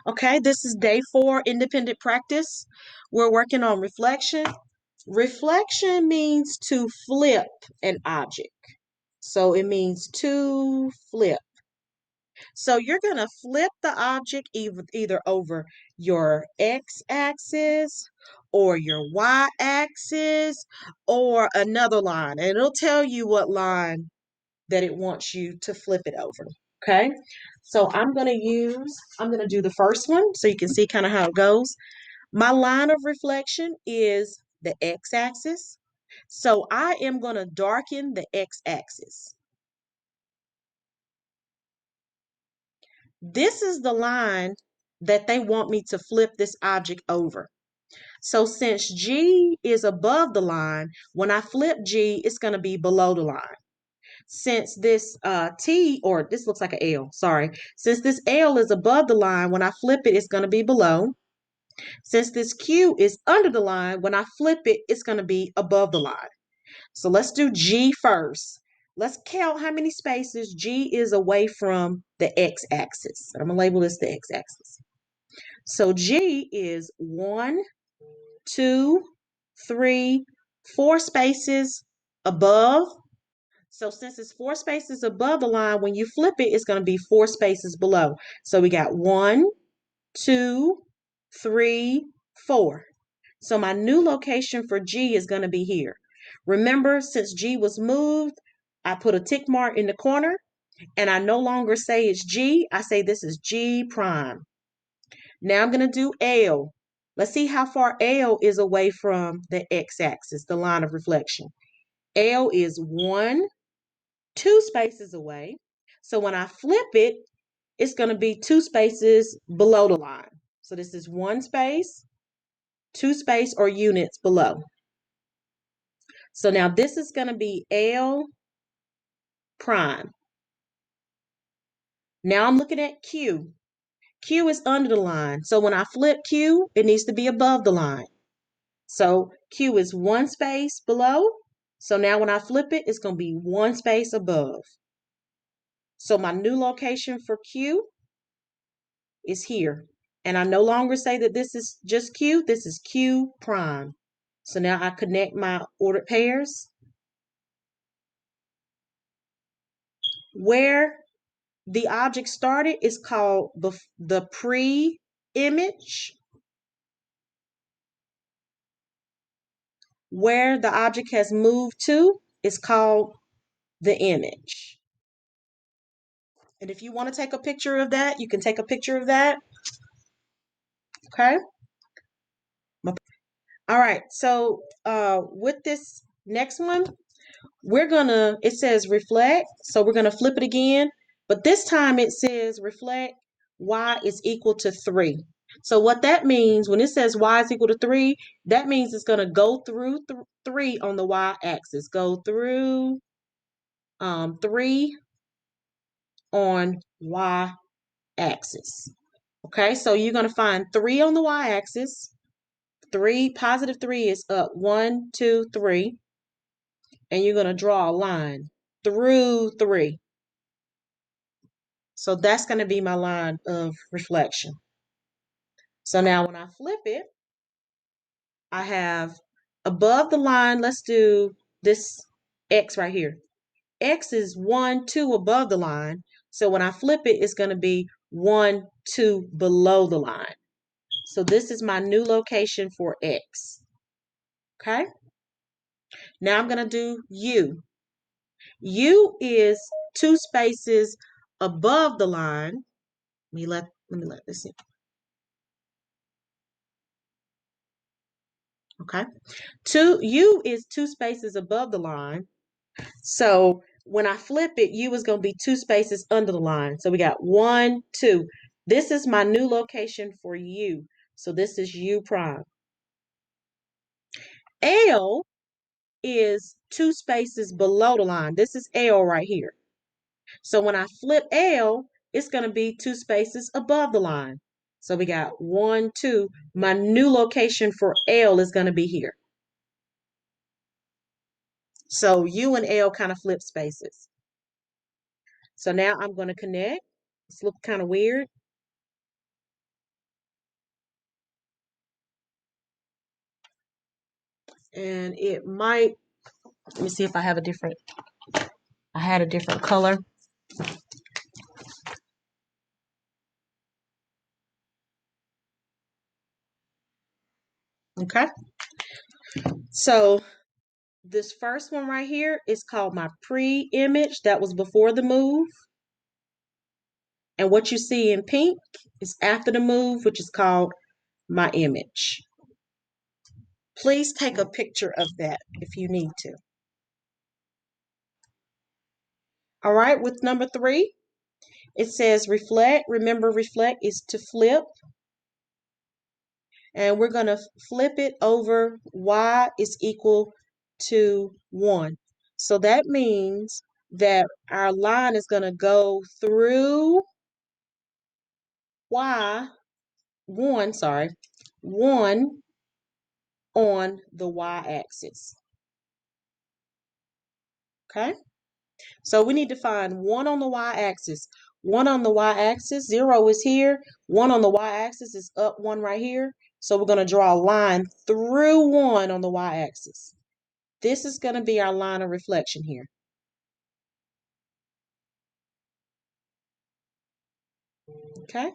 Okay, this is day 4 independent practice. We're working on reflection. Reflection means to flip an object. So it means to flip. So you're going to flip the object either over your x-axis or your y-axis or another line. And it'll tell you what line that it wants you to flip it over. Okay. So I'm going to do the first one so you can see kind of how it goes. My line of reflection is the x-axis. So I am going to darken the x-axis. This is the line that they want me to flip this object over. So since G is above the line, when I flip G, it's going to be below the line. Since this T, or this looks like an L, sorry. Since this L is above the line, when I flip it, it's going to be below. Since this Q is under the line, when I flip it, it's going to be above the line. So let's do G first. Let's count how many spaces G is away from the x-axis. I'm going to label this the x-axis. So G is 1, 2, 3, 4 spaces above. So since it's 4 spaces above the line, when you flip it, it's going to be 4 spaces below. So we got 1, 2, 3, 4. So my new location for G is going to be here. Remember, since G was moved, I put a tick mark in the corner, and I no longer say it's G. I say this is G prime. Now I'm going to do L. Let's see how far L is away from the x-axis, the line of reflection. L is 1, 2 spaces away. So when I flip it, it's going to be 2 spaces below the line. So this is 1 space, 2 space or units below. So now this is going to be L prime. Now I'm looking at Q. Q is under the line. So when I flip Q, it needs to be above the line. So Q is 1 space below. So now when I flip it, it's going to be 1 space above. So my new location for Q is here. And I no longer say that this is just Q, this is Q prime. So now I connect my ordered pairs. Where the object started is called the pre-image. Where the object has moved to is called the image. And if you want to take a picture of that, you can take a picture of that. Okay. All right. So with this next one, it says reflect. So we're gonna flip it again. But this time it says reflect y is equal to 3. So what that means, when it says y is equal to 3, that means it's gonna go through 3 on the y-axis. Go through 3 on y-axis. Okay, so you're gonna find 3 on the y-axis. 3, positive 3 is up 1, 2, 3. And you're going to draw a line through 3. So that's going to be my line of reflection. So now when I flip it, I have above the line, let's do this X right here. X is 1, 2 above the line. So when I flip it, it's going to be 1, 2 below the line. So this is my new location for X. Okay. Now I'm going to do U. U is 2 spaces above the line. Let me let this in. Okay. U is 2 spaces above the line. So when I flip it, U is going to be 2 spaces under the line. So we got 1, 2. This is my new location for U. So this is U prime. L is 2 spaces below the line. This is L right here. So when I flip L, it's going to be 2 spaces above the line. So we got 1, 2. My new location for L is going to be here. So U and L kind of flip spaces. So now I'm going to connect. This looks kind of weird. And it might, let me see if I have I had a different color. Okay. So this first one right here is called my pre-image. That was before the move. And what you see in pink is after the move, which is called my image. Please take a picture of that if you need to. All right, with number 3, it says reflect. Remember, reflect is to flip. And we're going to flip it over y is equal to 1. So that means that our line is going to go through y, 1 on the y-axis. Okay? So we need to find 1 on the y-axis. 1 on the y-axis, 0 is here. 1 on the y-axis is up 1 right here. So we're going to draw a line through 1 on the y-axis. This is going to be our line of reflection here. Okay?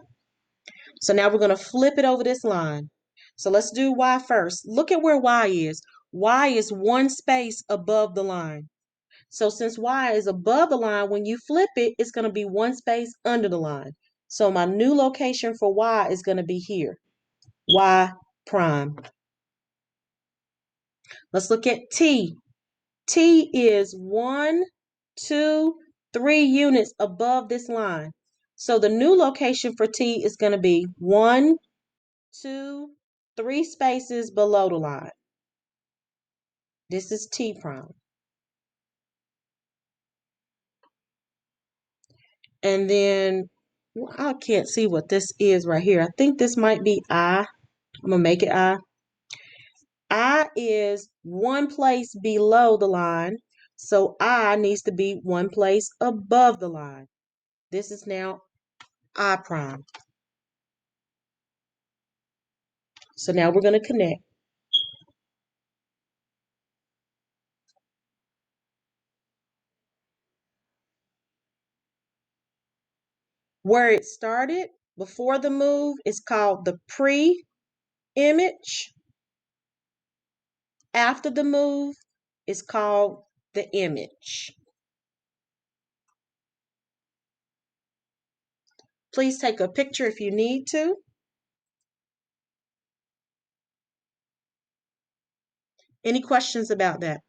So now we're going to flip it over this line. So let's do y first. Look at where y is. Y is 1 space above the line. So since y is above the line, when you flip it, it's going to be 1 space under the line. So my new location for y is going to be here, y prime. Let's look at t. T is 1, 2, 3 units above this line. So the new location for t is going to be 1, 2, 3 spaces below the line. This is t prime. And then I can't see what this is right here. I think this might be I. I'm going to make it I. I is 1 place below the line. So I needs to be 1 place above the line. This is now I prime. So now we're going to connect. Where it started before the move is called the pre-image. After the move is called the image. Please take a picture if you need to. Any questions about that?